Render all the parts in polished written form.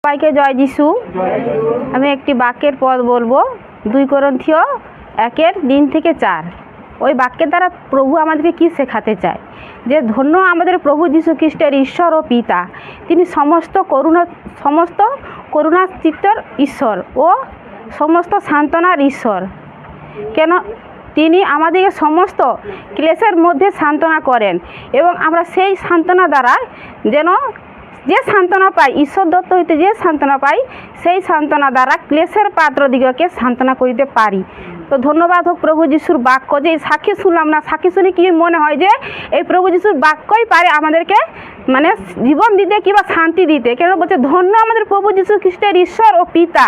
সবাইকে জয় যিশু। আমি একটি বাক্যের পদ বলবো, 2 কোরিন্থীয় 1:3-4। ওই বাক্যের দ্বারা প্রভু আমাদেরকে কি শেখাতে চায়, যে ধন্য আমাদের প্রভু যীশু খ্রিস্টের ঈশ্বর ও পিতা। তিনি সমস্ত করুণা চিত্তর ঈশ্বর ও সমস্ত সান্ত্বনার ঈশ্বর। কেন তিনি আমাদেরকে সমস্ত ক্লেশের মধ্যে সান্ত্বনা করেন, এবং আমরা সেই সান্ত্বনা দ্বারা যেন যে সান্ত্বনা পাই, ঈশ্বর দত্ত হইতে যে সান্ত্বনা পাই, সেই সান্ত্বনা দ্বারা ক্লেশের পাত্রদিগকে সান্ত্বনা করিতে পারি। তো ধন্যবাদ হোক প্রভু যিশুর বাক্য, যে সাক্ষী শুনলাম না, সাক্ষী শুনে কি মনে হয় যে এই প্রভু যিশুর বাক্যই পারে আমাদেরকে মানে জীবন দিতে কিংবা শান্তি দিতে। কেন বলছে ধন্য আমাদের প্রভু যীশু খ্রিস্টের ঈশ্বর ও পিতা।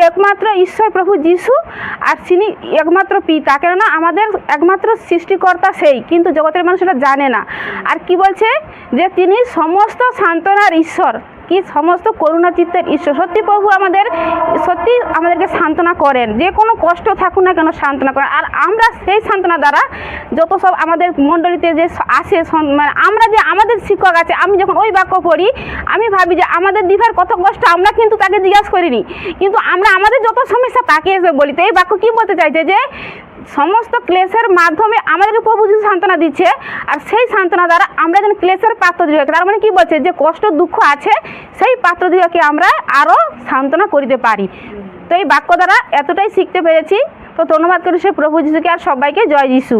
একমাত্র ঈশ্বর প্রভু যীশু, আর তিনি একমাত্র পিতা। কেননা আমাদের একমাত্র সৃষ্টিকর্তা সেই, কিন্তু জগতের মানুষ এটা জানে না। আর কি বলছে, যে তিনি সমস্ত সান্ত্বনার ঈশ্বর, কি সমস্ত করুণা চিত্তের ঈশ্বর। সত্যি প্রভু আমাদেরকে সান্ত্বনা করেন, যে কোনো কষ্ট থাকুক না কেন সান্ত্বনা করেন। আর আমরা সেই সান্ত্বনা দ্বারা যত সব আমাদের মণ্ডলীতে যে আসে, মানে আমরা যে আমাদের শিক্ষক আছে, আমি যখন ওই বাক্য পড়ি আমি ভাবি যে আমাদের দিভার কত কষ্ট, আমরা কিন্তু তাকে জিজ্ঞাসা করিনি, কিন্তু আমরা আমাদের যত সমস্যা তাকে এসে বলি। তো এই বাক্য কি বলতে চাইছে, যে সমস্ত ক্লেশের মাধ্যমে আমাদেরকে প্রভু যিশু সান্ত্বনা দিচ্ছে, আর সেই সান্ত্বনা দ্বারা আমরা যেন ক্লেশের পাত্রদিগকে, তার মানে কি বলছে, যে কষ্ট দুঃখ আছে সেই পাত্রদিগকে আমরা আরও সান্ত্বনা করিতে পারি। তো এই বাক্য দ্বারা এতটাই শিখতে পেরেছি। তো ধন্যবাদ করি সে প্রভু যিশুকে, আর সবাইকে জয় যিশু।